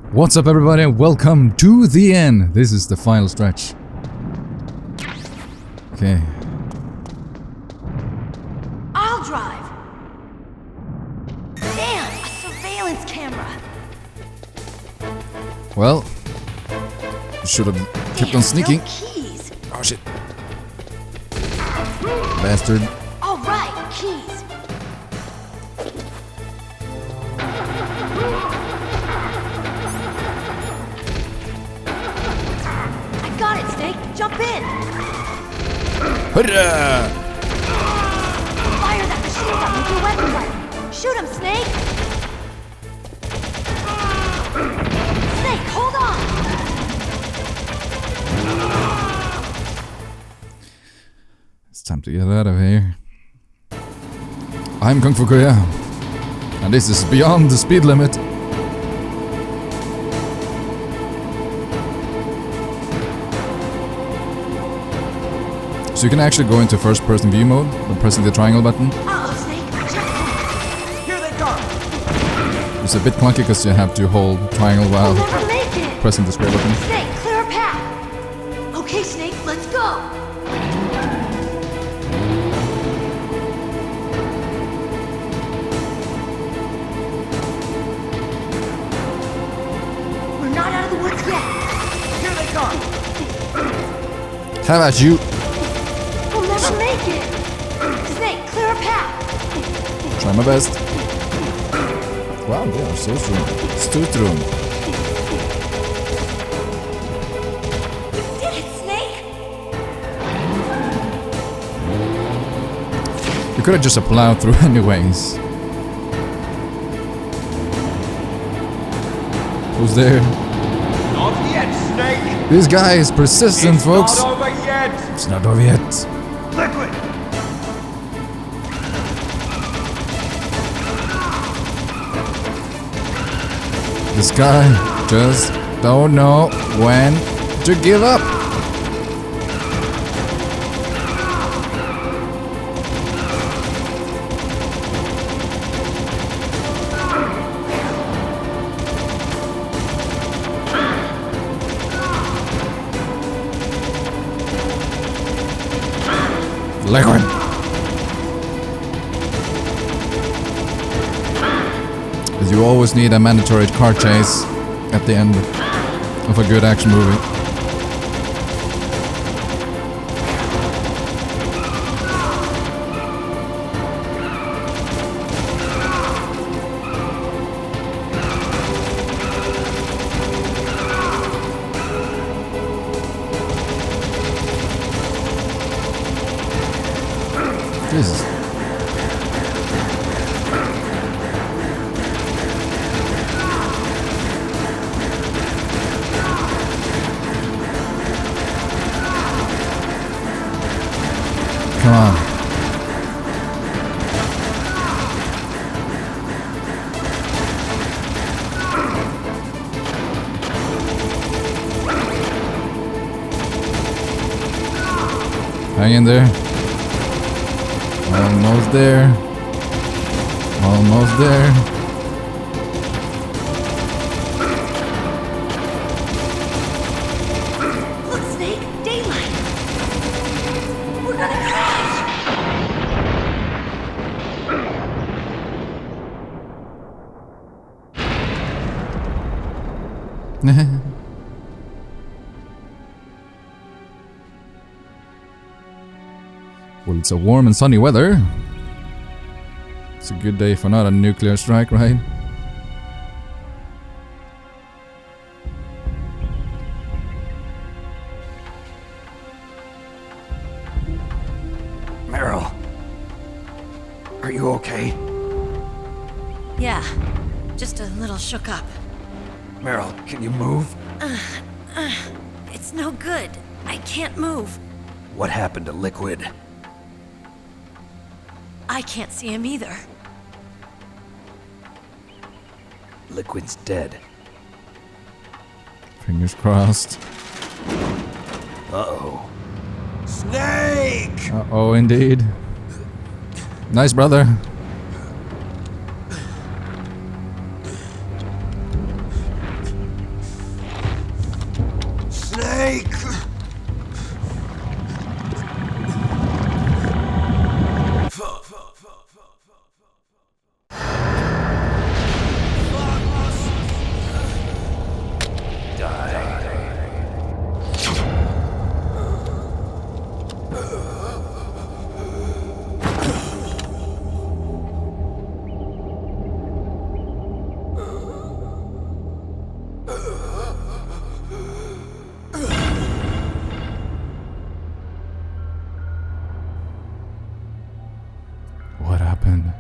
What's up, everybody, and welcome to the end. This is the final stretch. Okay. I'll drive. Damn, a surveillance camera. Well, you should have kept on sneaking. No keys. Oh shit. Bastard. All right, keys. I got it, Snake. Jump in. Hurrah! Fire that machine gun with your weapon gun. Shoot him, Snake. Snake, hold on. It's time to get out of here. I'm KungFuKuya, and this is Beyond the Speed Limit. So you can actually go into first-person view mode by pressing the triangle button. Uh-oh, Snake. Here they come! It's a bit clunky because you have to hold triangle We'll while never make it. pressing the square button. Snake, clear a path. Okay, Snake, let's go. We're not out of the woods yet. Here they come! How about you? We'll never make it. Snake, clear a path. Try my best. Wow, they are so strong. So strong. You did it, Snake. You could have just plowed through anyways. Who's there? Not yet, Snake! This guy is persistent, It's folks. not over yet! It's not over yet. Liquid! This guy just don't know when to give up. Liquid. Because you always need a mandatory car chase at the end of a good action movie. Jesus. Come on. Hang in there. Almost there. Almost there. Look, Snake, daylight. We're gonna crash. Well, it's a warm and sunny weather. It's a good day for not a nuclear strike, right? Meryl. Are you okay? Yeah, just a little shook up. Meryl, can you move? It's no good. I can't move. What happened to Liquid? I can't see him either. Liquid's dead. Fingers crossed. Uh-oh. Snake! Uh-oh, indeed. Nice, brother. Snake! What happened?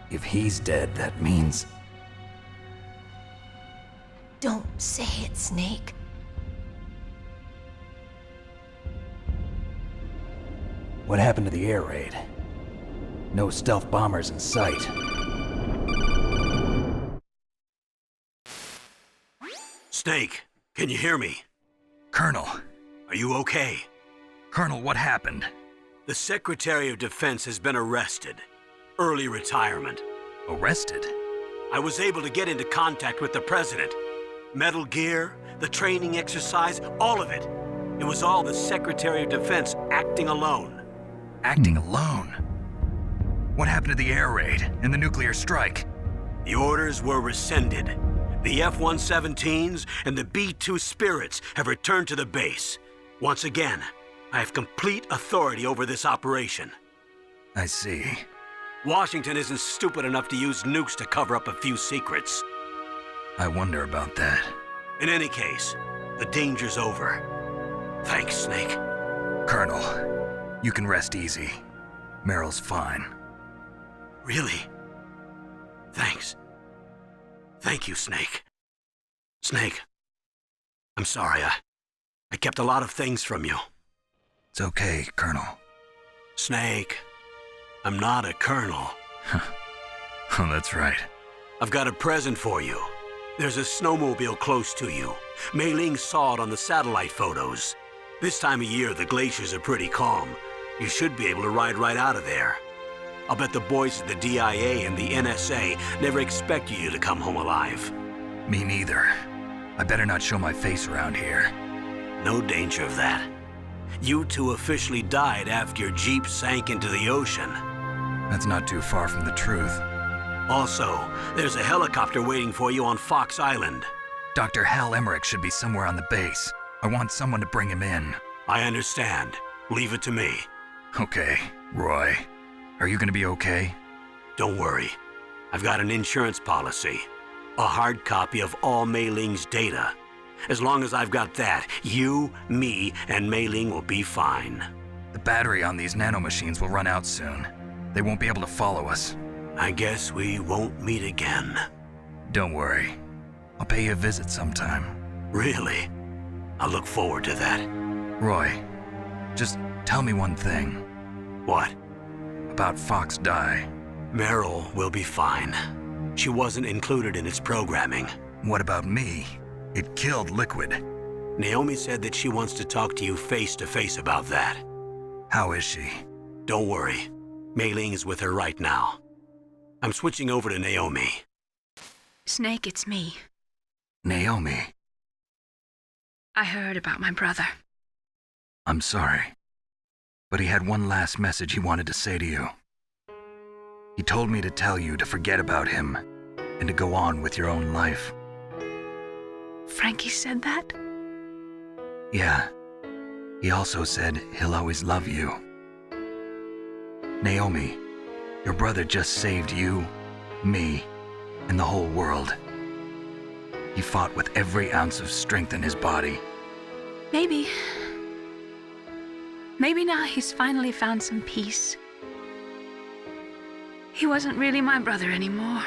If he's dead, that means... Don't say it, Snake. What happened to the air raid? No stealth bombers in sight. Snake, can you hear me? Colonel. Are you okay? Colonel, what happened? The Secretary of Defense has been arrested. Early retirement. Arrested? I was able to get into contact with the President. Metal Gear, the training exercise, all of it. It was all the Secretary of Defense acting alone. Acting alone? What happened to the air raid and the nuclear strike? The orders were rescinded. The F-117s and the B-2 Spirits have returned to the base. Once again, I have complete authority over this operation. I see. Washington isn't stupid enough to use nukes to cover up a few secrets. I wonder about that. In any case, the danger's over. Thanks, Snake. Colonel, you can rest easy. Meryl's fine. Really? Thanks. Thank you, Snake. Snake, I'm sorry, I kept a lot of things from you. It's okay, Colonel. Snake, I'm not a colonel. Oh, that's right. I've got a present for you. There's a snowmobile close to you. Mei Ling saw it on the satellite photos. This time of year, the glaciers are pretty calm. You should be able to ride right out of there. I'll bet the boys at the DIA and the NSA never expected you to come home alive. Me neither. I better not show my face around here. No danger of that. You two officially died after your Jeep sank into the ocean. That's not too far from the truth. Also, there's a helicopter waiting for you on Fox Island. Dr. Hal Emmerich should be somewhere on the base. I want someone to bring him in. I understand. Leave it to me. Okay, Roy. Are you gonna be okay? Don't worry. I've got an insurance policy. A hard copy of all Mei Ling's data. As long as I've got that, you, me, and Mei Ling will be fine. The battery on these nanomachines will run out soon. They won't be able to follow us. I guess we won't meet again. Don't worry. I'll pay you a visit sometime. Really? I look forward to that. Roy, just tell me one thing. What? About Fox Die. Meryl will be fine. She wasn't included in its programming. What about me? It killed Liquid. Naomi said that she wants to talk to you face to face about that. How is she? Don't worry. Mei Ling is with her right now. I'm switching over to Naomi. Snake, it's me. Naomi. I heard about my brother. I'm sorry. But he had one last message he wanted to say to you. He told me to tell you to forget about him and to go on with your own life. Frankie said that? Yeah. He also said he'll always love you. Naomi, your brother just saved you, me, and the whole world. He fought with every ounce of strength in his body. Maybe. Maybe now he's finally found some peace. He wasn't really my brother anymore.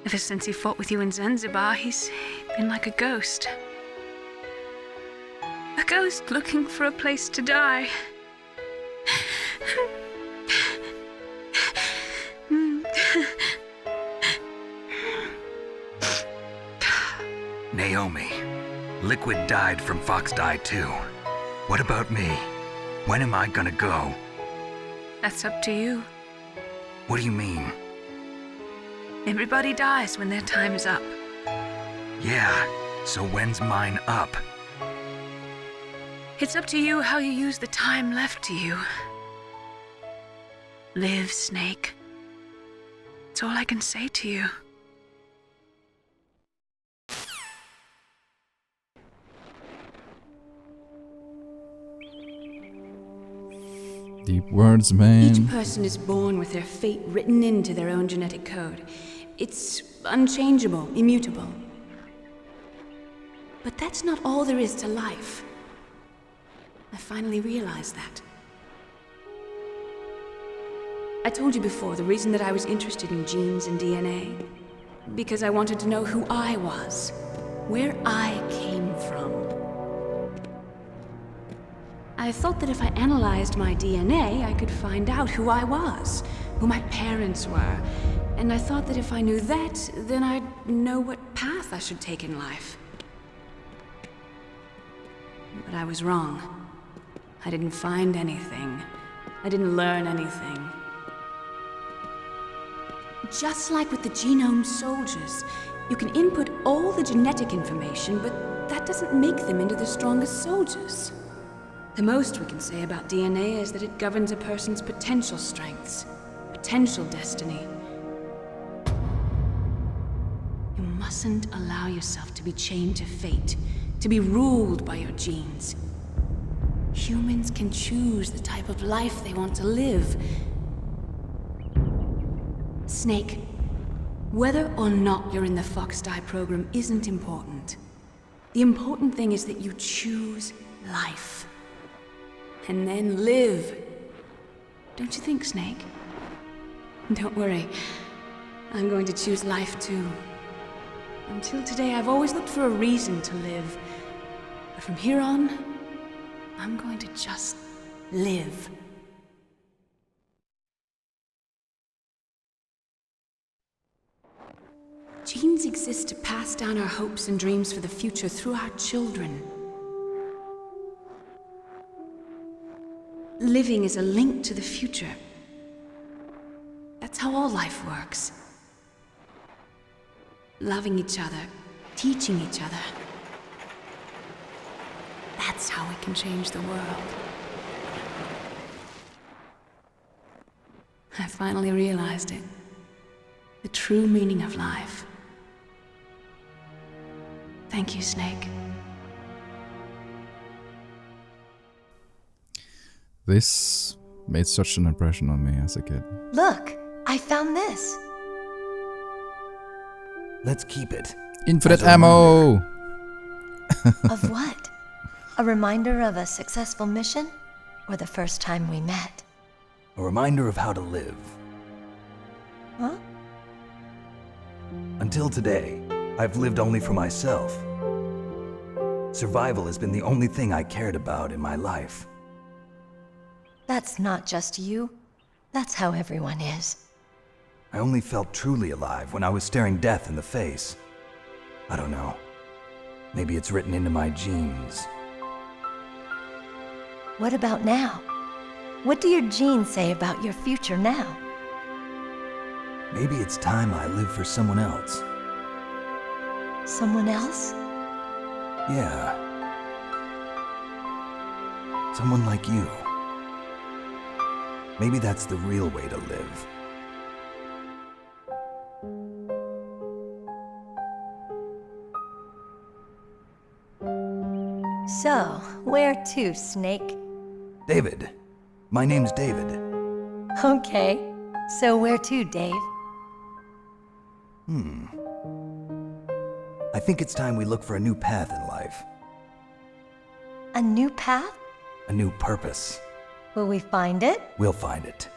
Ever since he fought with you in Zanzibar, he's been like a ghost. A ghost looking for a place to die. Naomi, Liquid died from Fox Die too. What about me? When am I gonna go? That's up to you. What do you mean? Everybody dies when their time is up. Yeah, So when's mine up? It's up to you how you use the time left to you. Live, Snake. That's all I can say to you. Deep words, man. Each person is born with their fate written into their own genetic code. It's unchangeable, immutable. But that's not all there is to life. I finally realized that. I told you before the reason that I was interested in genes and DNA. Because I wanted to know who I was, where I came from. I thought that if I analyzed my DNA, I could find out who I was, who my parents were. And I thought that if I knew that, then I'd know what path I should take in life. But I was wrong. I didn't find anything. I didn't learn anything. Just like with the genome soldiers, you can input all the genetic information, but that doesn't make them into the strongest soldiers. The most we can say about DNA is that it governs a person's potential strengths, potential destiny. You mustn't allow yourself to be chained to fate, to be ruled by your genes. Humans can choose the type of life they want to live. Snake, whether or not you're in the Fox-Die program isn't important. The important thing is that you choose life. And then live. Don't you think, Snake? Don't worry. I'm going to choose life too. Until today, I've always looked for a reason to live. But from here on, I'm going to just live. Genes exist to pass down our hopes and dreams for the future through our children. Living is a link to the future. That's how all life works. Loving each other, teaching each other. That's how we can change the world. I finally realized it. The true meaning of life. Thank you, Snake. This made such an impression on me as a kid. Look, I found this. Let's keep it. Infinite As a ammo! Of what? A reminder of a successful mission? Or the first time we met? A reminder of how to live. Huh? Until today, I've lived only for myself. Survival has been the only thing I cared about in my life. That's not just you. That's how everyone is. I only felt truly alive when I was staring death in the face. I don't know. Maybe it's written into my genes. What about now? What do your genes say about your future now? Maybe it's time I live for someone else. Someone else? Yeah. Someone like you. Maybe that's the real way to live. So, where to, Snake? David. My name's David. Okay. So where to, Dave? I think it's time we look for a new path in life. A new path? A new purpose. Will we find it? We'll find it.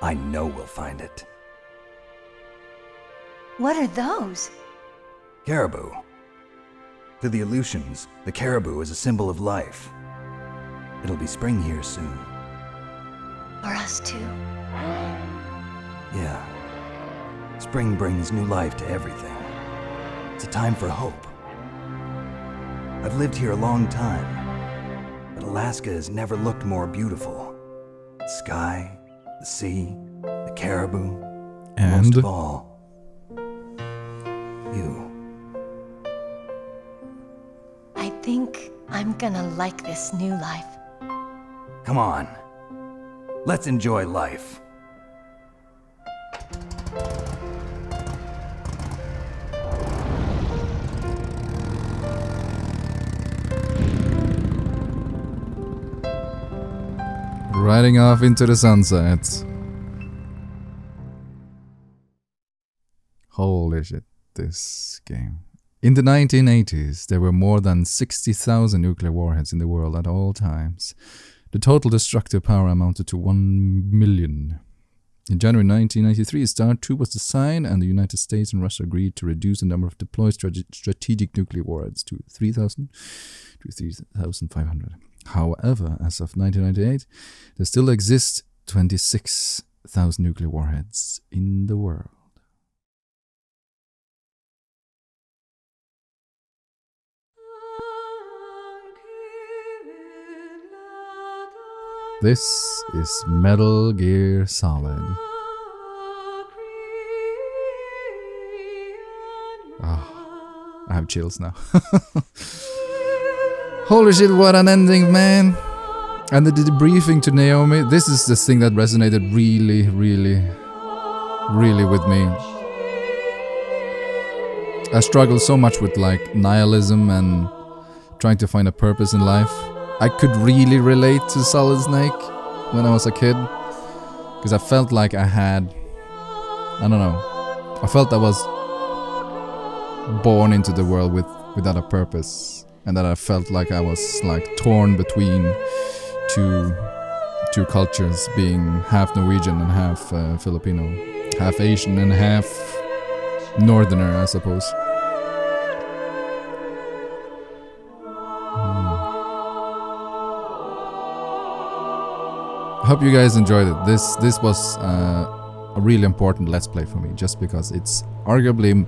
I know we'll find it. What are those? Caribou. To the Aleutians, the caribou is a symbol of life. It'll be spring here soon. For us too? Yeah. Spring brings new life to everything. It's a time for hope. I've lived here a long time, but Alaska has never looked more beautiful. The sky, the sea, the caribou, And most of all, you. think I'm gonna like this new life. Come on. Let's enjoy life. Riding off into the sunset. Holy shit, this game. In the 1980s, there were more than 60,000 nuclear warheads in the world at all times. The total destructive power amounted to 1 million. In January 1993, STAR 2 was designed, and the United States and Russia agreed to reduce the number of deployed strategic nuclear warheads to 3,000 to 3,500. However, as of 1998, there still exist 26,000 nuclear warheads in the world. This is Metal Gear Solid. Oh, I have chills now. Holy shit, what an ending, man! And the debriefing to Naomi, this is the thing that resonated really with me. I struggled so much with like nihilism and trying to find a purpose in life. I could really relate to Solid Snake when I was a kid, because I felt like I had, I don't know, I felt I was born into the world without a purpose, and that I felt like I was like torn between two cultures, being half Norwegian and half Filipino, half Asian and half Northerner, I suppose. I hope you guys enjoyed it. This was a really important Let's Play for me, just because it's arguably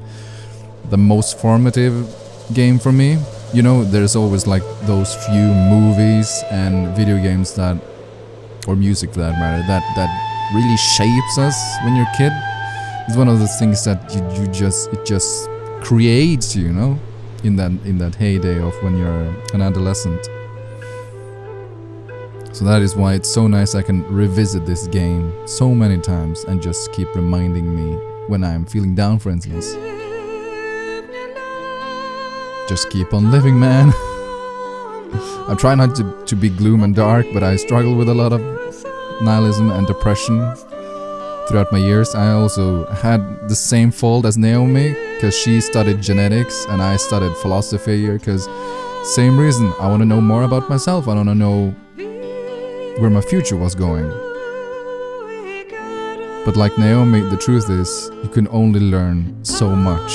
the most formative game for me. You know, there's always like those few movies and video games that, or music for that matter, that really shapes us when you're a kid. It's one of the things that it just creates you, you know, in that heyday of when you're an adolescent. So that is why it's so nice I can revisit this game so many times and just keep reminding me when I'm feeling down, for instance. Just keep on living, man. I try not to be gloom and dark, but I struggle with a lot of nihilism and depression throughout my years. I also had the same fault as Naomi, because she studied genetics and I studied philosophy, because same reason. I want to know more about myself. I want to know where my future was going. But like Naomi, the truth is, you can only learn so much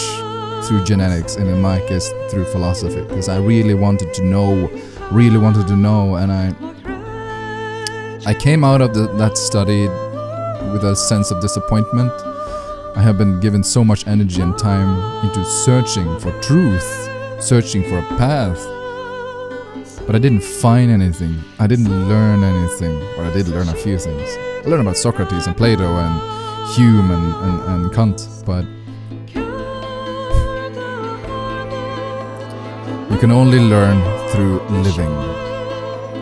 through genetics, and in my case through philosophy, because I really wanted to know, and I came out of that study with a sense of disappointment. I have been given so much energy and time into searching for truth, searching for a path, but I didn't find anything. I didn't learn anything, or I did learn a few things. I learned about Socrates and Plato and Hume and Kant, but you can only learn through living.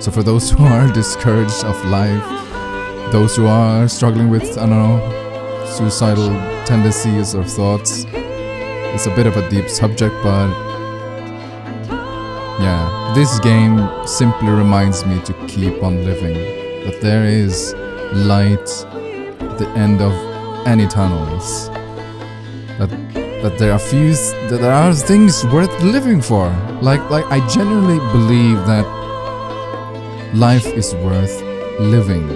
So for those who are discouraged of life, those who are struggling with, I don't know, suicidal tendencies or thoughts, it's a bit of a deep subject, but yeah, this game simply reminds me to keep on living, that there is light at the end of any tunnels, that there are things worth living for. Like I genuinely believe that life is worth living.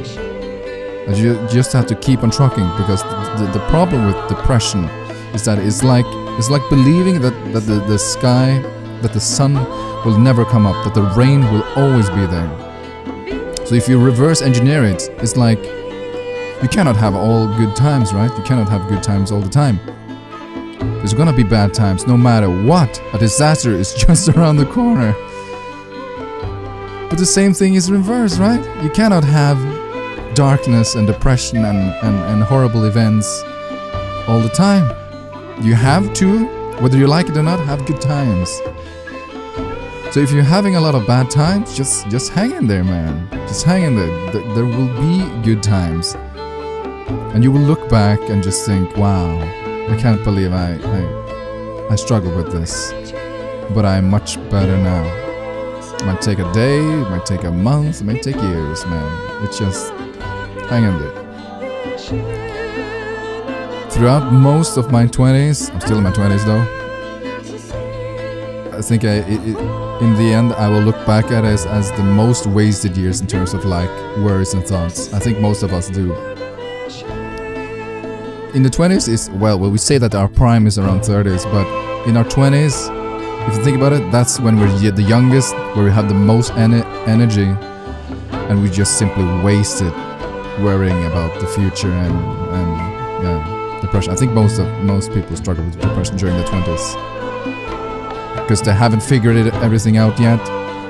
And you just have to keep on trucking, because the problem with depression is that it's like believing that the sky, that the sun will never come up, that the rain will always be there. So if you reverse engineer it, it's like you cannot have all good times, right? You cannot have good times all the time. There's gonna be bad times no matter what. A disaster is just around the corner. But the same thing is reversed, right? You cannot have darkness and depression and horrible events all the time. You have to, whether you like it or not, have good times. So if you're having a lot of bad times, just hang in there, man. Just hang in there. There will be good times. And you will look back and just think, wow, I can't believe I struggled with this. But I'm much better now. It might take a day, it might take a month, it might take years, man. It's just hang in there. Throughout most of my 20s, I'm still in my 20s though, I think in the end I will look back at it as the most wasted years in terms of like worries and thoughts. I think most of us do. In the 20s is, well, we say that our prime is around 30s, but in our 20s, if you think about it, that's when we're the youngest, where we have the most energy, and we just simply waste it worrying about the future and yeah, depression. I think most people struggle with depression during the 20s because they haven't figured everything out yet,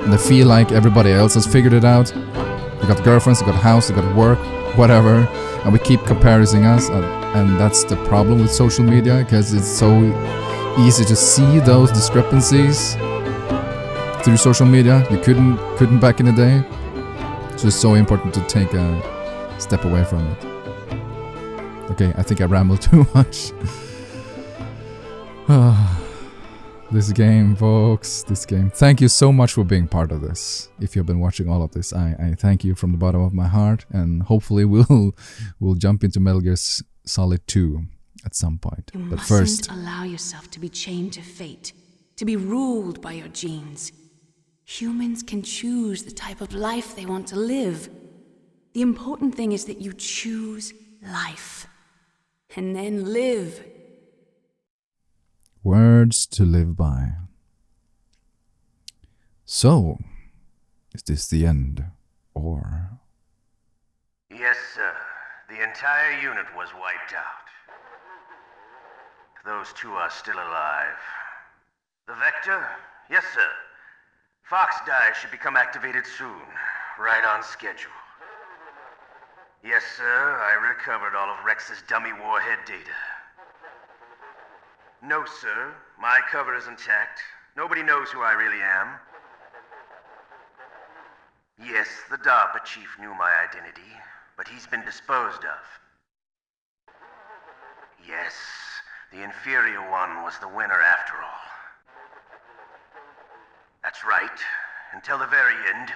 and they feel like everybody else has figured it out. They got girlfriends, they got a house, they got work, whatever, and we keep comparing us, and that's the problem with social media, because it's so easy to see those discrepancies through social media. You couldn't back in the day. So it's so important to take a step away from it. Okay, I think I rambled too much. This game, folks, this game. Thank you so much for being part of this. If you've been watching all of this, I thank you from the bottom of my heart, and hopefully we'll jump into Metal Gear Solid 2 at some point. You but mustn't first, allow yourself to be chained to fate, to be ruled by your genes. Humans can choose the type of life they want to live. The important thing is that you choose life, and then live. words to live by. So, is this the end, or? Yes, sir. The entire unit was wiped out. Those two are still alive. The Vector? Yes, sir. Fox Die should become activated soon, right on schedule. Yes, sir, I recovered all of Rex's dummy warhead data. No, sir, my cover is intact. Nobody knows who I really am. Yes, the DARPA chief knew my identity, but he's been disposed of. Yes, the inferior one was the winner after all. That's right. Until the very end,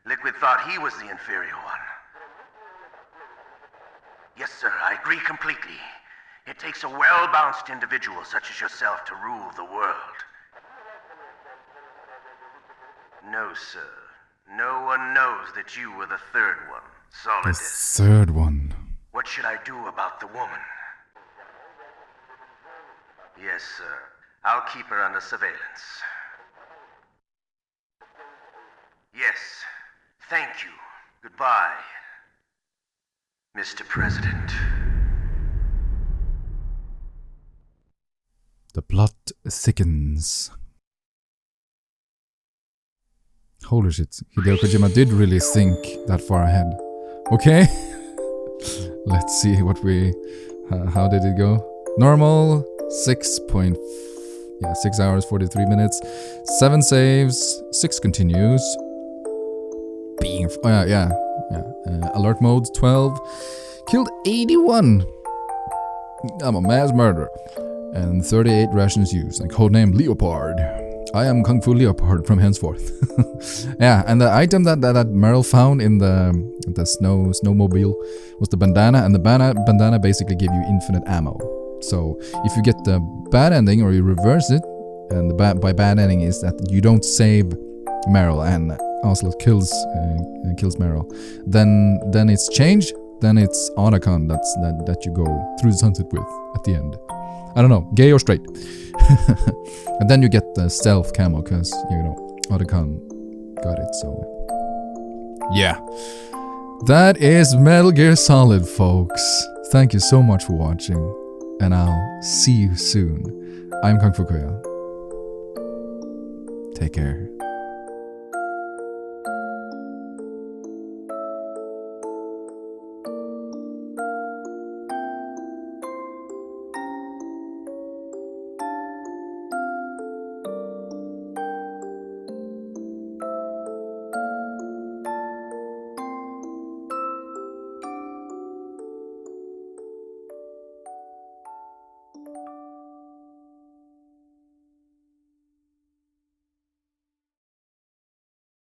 Liquid thought he was the inferior one. Yes, sir, I agree completely. It takes a well-balanced individual such as yourself to rule the world. No, sir. No one knows that you were the third one, The Solidus. third one. What should I do about the woman? Yes, sir. I'll keep her under surveillance. Yes. Thank you. Goodbye, Mr. President. The plot thickens. Holy shit, Hideo Kojima did really think that far ahead. Okay, let's see what how did it go? Normal, 6 hours, 43 minutes, 7 saves, 6 continues. Alert mode, 12, killed 81. I'm a mass murderer. And 38 rations used, and codename Leopard. I am Kung Fu Leopard from henceforth. Yeah, and the item that Meryl found in the snowmobile was the bandana, and the bandana basically gave you infinite ammo. So if you get the bad ending or you reverse it, and by bad ending is that you don't save Meryl and Oslo kills Meryl, then it's changed. Then it's Otacon that you go through the sunset with at the end. I don't know, gay or straight. And then you get the stealth camo, because, Otacon got it, so... Yeah. That is Metal Gear Solid, folks. Thank you so much for watching, and I'll see you soon. I'm KungFuKuya. Take care.